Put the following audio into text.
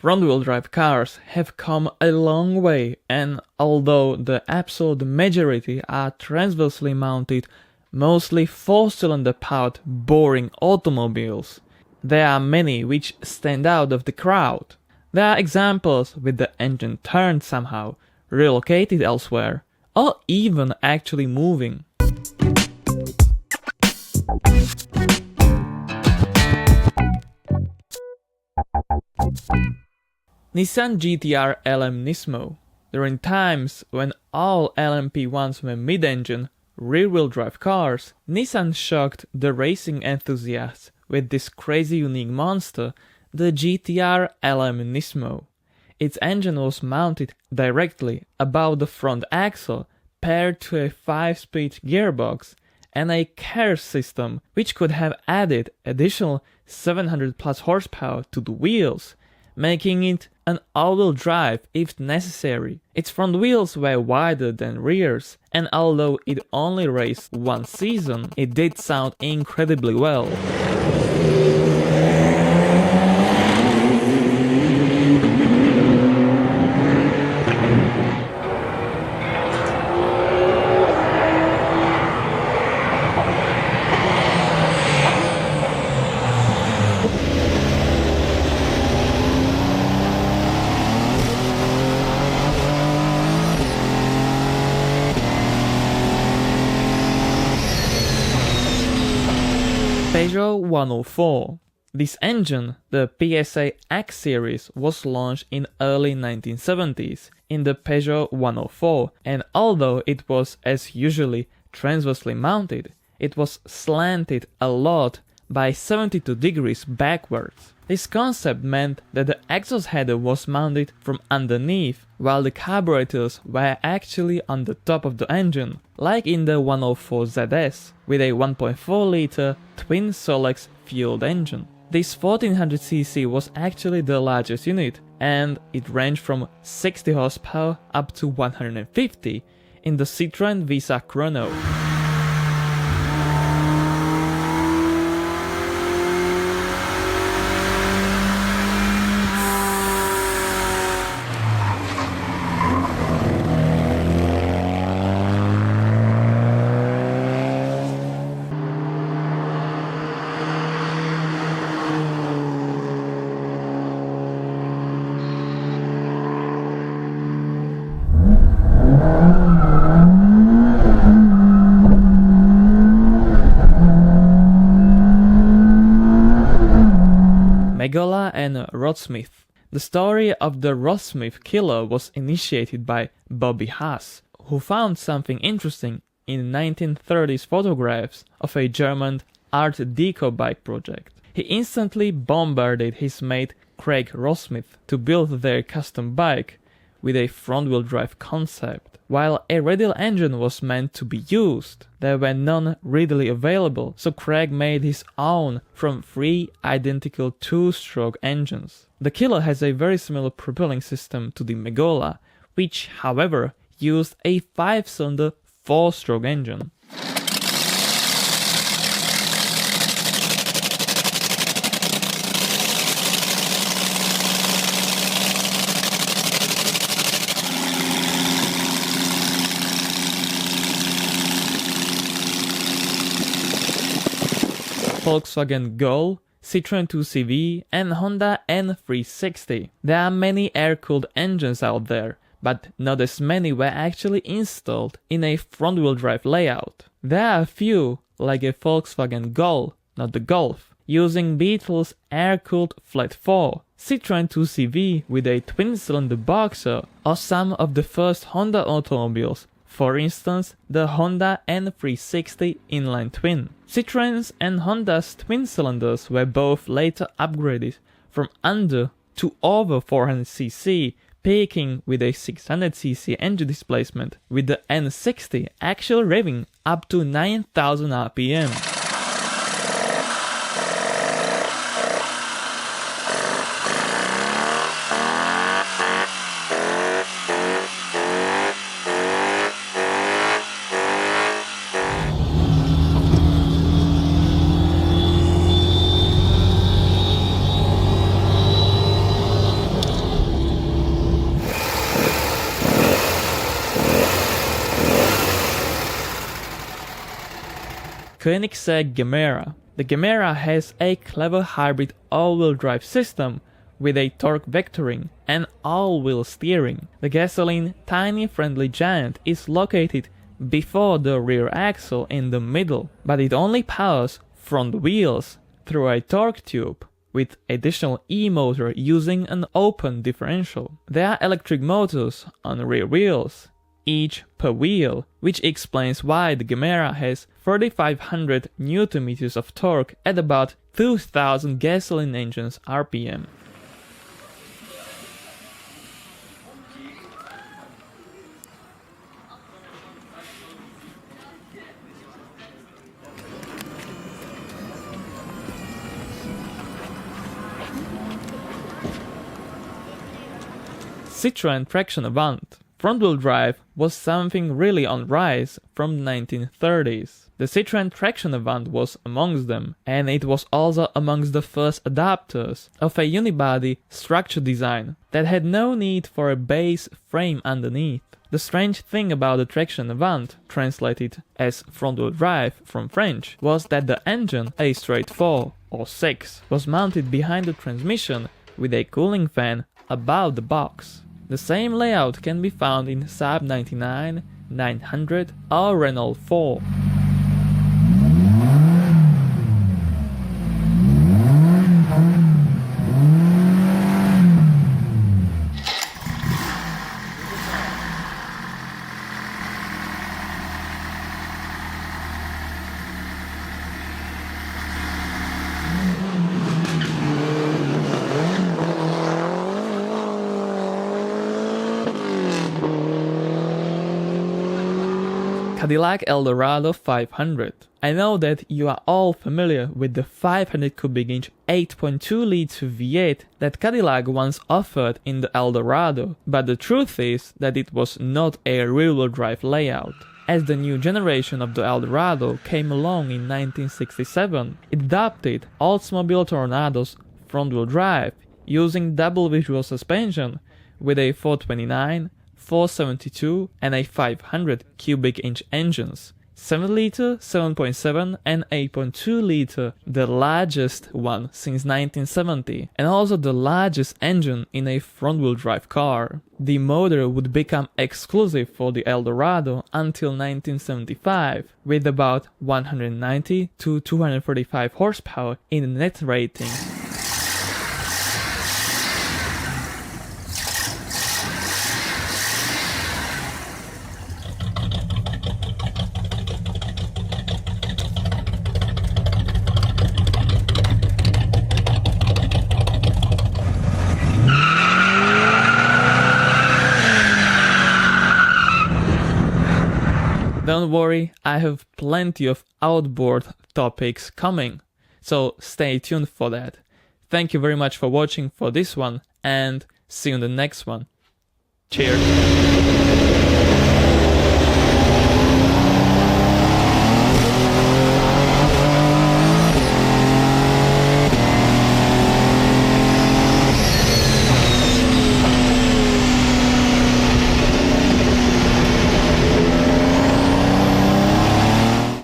front-wheel drive cars have come a long way, and although the absolute majority are transversely mounted, mostly 4-cylinder powered boring automobiles, there are many which stand out of the crowd. There are examples with the engine turned somehow, relocated elsewhere, or even actually moving. Nissan GTR LM Nismo. During times when all LMP1s were mid-engine, rear-wheel drive cars, Nissan shocked the racing enthusiasts with this crazy unique monster, the GTR LM Nismo. Its engine was mounted directly above the front axle, paired to a 5-speed gearbox and a CARE system which could have added additional 700 plus horsepower to the wheels, making it an all-wheel drive if necessary. Its front wheels were wider than rears, and although it only raced one season, it did sound incredibly well. Peugeot 104. This engine, the PSA X series, was launched in early 1970s in the Peugeot 104, and although it was as usually transversely mounted, it was slanted a lot by 72 degrees backwards. This concept meant that the exhaust header was mounted from underneath, while the carburetors were actually on the top of the engine, like in the 104 ZS, with a 1.4-liter twin Solex fueled engine. This 1400cc was actually the largest unit, and it ranged from 60 horsepower up to 150 in the Citroen Visa Chrono. Megala and Rodsmith. The story of the Rodsmith killer was initiated by Bobby Haas, who found something interesting in 1930s photographs of a German Art Deco bike project. He instantly bombarded his mate Craig Rodsmith to build their custom bike with a front-wheel drive concept. While a radial engine was meant to be used, there were none readily available, so Craig made his own from 3 identical 2-stroke engines. The Killer has a very similar propelling system to the Megala, which, however, used a 5-cylinder 4-stroke engine. Volkswagen Gol, Citroen 2CV and Honda N360. There are many air-cooled engines out there, but not as many were actually installed in a front-wheel drive layout. There are a few, like a Volkswagen Gol, not the Golf, using Beetle's air-cooled Flat 4, Citroen 2CV with a twin-cylinder boxer, or some of the first Honda automobiles, for instance the Honda N360 inline twin. Citroen's and Honda's twin cylinders were both later upgraded from under to over 400cc, peaking with a 600cc engine displacement, with the N60 actually revving up to 9000 rpm. Koenigsegg Gemera. The Gemera has a clever hybrid all-wheel drive system with a torque vectoring and all-wheel steering. The gasoline tiny friendly giant is located before the rear axle in the middle, but it only powers front wheels through a torque tube, with additional E-motor using an open differential. There are electric motors on rear wheels, each per wheel, which explains why the Gemera has 3500 Nm of torque at about 2000 gasoline engines RPM. Citroen traction Avant. Front-wheel drive was something really on rise from the 1930s. The Citroen traction Avant was amongst them, and it was also amongst the first adopters of a unibody structure design that had no need for a base frame underneath. The strange thing about the traction Avant, translated as front-wheel drive from French, was that the engine, a straight 4 or 6, was mounted behind the transmission with a cooling fan above the box. The same layout can be found in Saab 99, 900 or Renault 4. Cadillac Eldorado 500. I know that you are all familiar with the 500 cubic inch 8.2 liter V8 that Cadillac once offered in the Eldorado, but the truth is that it was not a rear-wheel drive layout. As the new generation of the Eldorado came along in 1967, it adopted Oldsmobile Tornado's front-wheel drive using double visual suspension with a 429, 472 and a 500 cubic inch engines, 7 liter, 7.7 and 8.2 liter, the largest one since 1970, and also the largest engine in a front-wheel drive car. The motor would become exclusive for the Eldorado until 1975, with about 190 to 245 horsepower in net rating. Don't worry, I have plenty of outboard topics coming, so stay tuned for that. Thank you very much for watching for this one, and see you in the next one. Cheers!